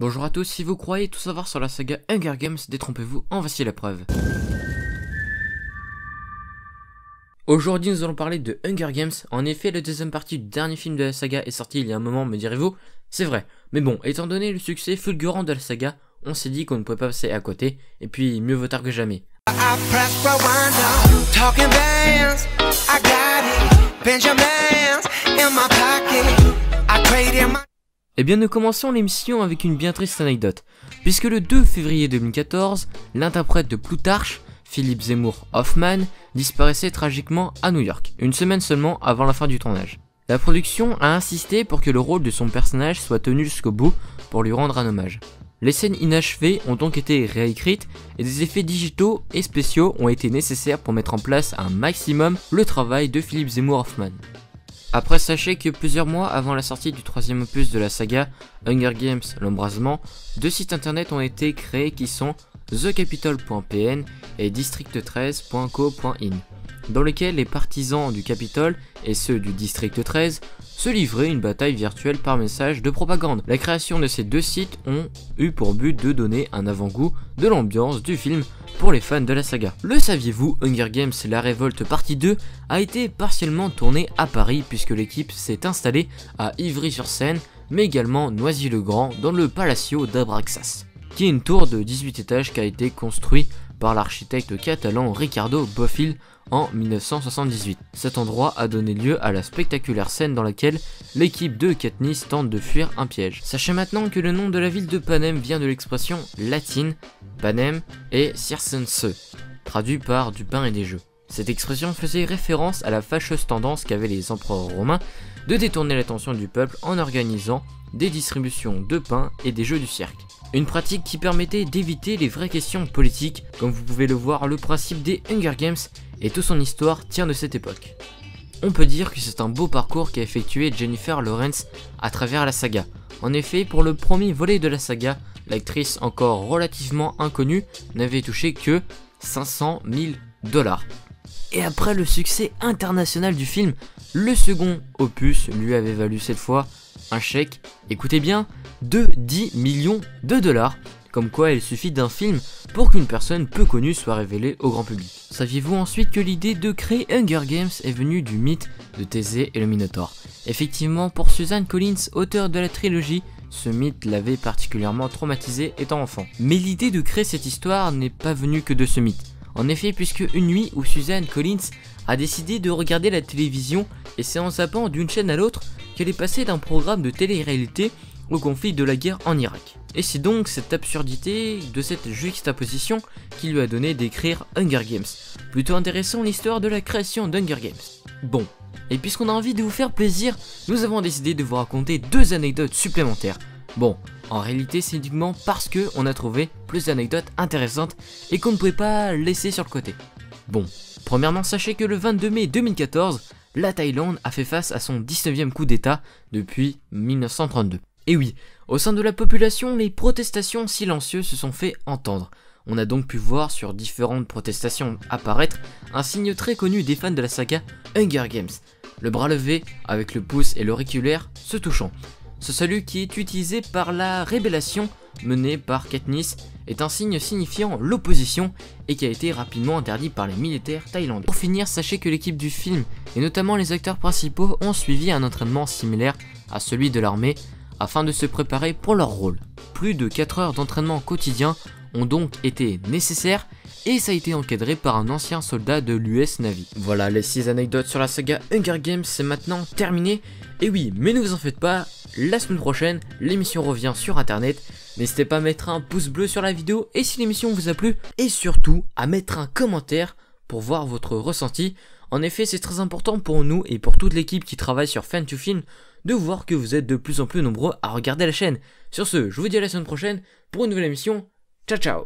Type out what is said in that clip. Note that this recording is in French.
Bonjour à tous, si vous croyez tout savoir sur la saga Hunger Games, détrompez-vous, en voici la preuve. Aujourd'hui nous allons parler de Hunger Games. En effet, la deuxième partie du dernier film de la saga est sortie il y a un moment, me direz-vous. C'est vrai, mais bon, étant donné le succès fulgurant de la saga, on s'est dit qu'on ne pouvait pas passer à côté, et puis mieux vaut tard que jamais. Eh bien nous commençons l'émission avec une bien triste anecdote, puisque le 2 février 2014, l'interprète de Plutarche, Philippe Seymour Hoffman, disparaissait tragiquement à New York, une semaine seulement avant la fin du tournage. La production a insisté pour que le rôle de son personnage soit tenu jusqu'au bout pour lui rendre un hommage. Les scènes inachevées ont donc été réécrites et des effets digitaux et spéciaux ont été nécessaires pour mettre en place un maximum le travail de Philippe Seymour Hoffman. Après, sachez que plusieurs mois avant la sortie du troisième opus de la saga, Hunger Games l'embrasement, deux sites internet ont été créés qui sont thecapitol.pn et district13.co.in, dans lesquels les partisans du Capitole et ceux du District 13 se livraient une bataille virtuelle par message de propagande. La création de ces deux sites ont eu pour but de donner un avant-goût de l'ambiance du film pour les fans de la saga. Le saviez-vous, Hunger Games La Révolte partie 2 a été partiellement tourné à Paris puisque l'équipe s'est installée à Ivry-sur-Seine, mais également Noisy-le-Grand dans le Palacio d'Abraxas, qui est une tour de 18 étages qui a été construite par l'architecte catalan Ricardo Bofill en 1978. Cet endroit a donné lieu à la spectaculaire scène dans laquelle l'équipe de Katniss tente de fuir un piège. Sachez maintenant que le nom de la ville de Panem vient de l'expression latine Panem et Circense, traduit par du pain et des jeux. Cette expression faisait référence à la fâcheuse tendance qu'avaient les empereurs romains de détourner l'attention du peuple en organisant des distributions de pain et des jeux du cirque. Une pratique qui permettait d'éviter les vraies questions politiques. Comme vous pouvez le voir, le principe des Hunger Games et toute son histoire tient de cette époque. On peut dire que c'est un beau parcours qu'a effectué Jennifer Lawrence à travers la saga. En effet, pour le premier volet de la saga, l'actrice encore relativement inconnue n'avait touché que 500 000 $. Et après le succès international du film, le second opus lui avait valu cette fois un chèque, écoutez bien, de 10 millions de $, comme quoi il suffit d'un film pour qu'une personne peu connue soit révélée au grand public. Saviez-vous ensuite que l'idée de créer Hunger Games est venue du mythe de Thésée et le Minotaure? Effectivement, pour Suzanne Collins, auteure de la trilogie, ce mythe l'avait particulièrement traumatisé étant enfant. Mais l'idée de créer cette histoire n'est pas venue que de ce mythe. En effet, puisque une nuit où Suzanne Collins a décidé de regarder la télévision et c'est en zappant d'une chaîne à l'autre qu'elle est passée d'un programme de télé-réalité au conflit de la guerre en Irak. Et c'est donc cette absurdité de cette juxtaposition qui lui a donné d'écrire Hunger Games. Plutôt intéressant l'histoire de la création d'Hunger Games. Bon, et puisqu'on a envie de vous faire plaisir, nous avons décidé de vous raconter deux anecdotes supplémentaires. Bon, en réalité c'est uniquement parce que on a trouvé plus d'anecdotes intéressantes et qu'on ne pouvait pas laisser sur le côté. Bon, premièrement sachez que le 22 mai 2014, la Thaïlande a fait face à son 19e coup d'état depuis 1932. Et oui, au sein de la population, les protestations silencieuses se sont fait entendre. On a donc pu voir sur différentes protestations apparaître un signe très connu des fans de la saga Hunger Games, le bras levé avec le pouce et l'auriculaire se touchant. Ce salut qui est utilisé par la rébellion menée par Katniss est un signe signifiant l'opposition et qui a été rapidement interdit par les militaires thaïlandais. Pour finir, sachez que l'équipe du film et notamment les acteurs principaux ont suivi un entraînement similaire à celui de l'armée afin de se préparer pour leur rôle. Plus de 4 heures d'entraînement quotidien ont donc été nécessaires et ça a été encadré par un ancien soldat de l'US Navy. Voilà, les 6 anecdotes sur la saga Hunger Games, c'est maintenant terminé. Et oui, mais ne vous en faites pas, la semaine prochaine, l'émission revient sur internet. N'hésitez pas à mettre un pouce bleu sur la vidéo et si l'émission vous a plu, et surtout à mettre un commentaire pour voir votre ressenti. En effet, c'est très important pour nous et pour toute l'équipe qui travaille sur Fan2Film de voir que vous êtes de plus en plus nombreux à regarder la chaîne. Sur ce, je vous dis à la semaine prochaine pour une nouvelle émission. Ciao ciao.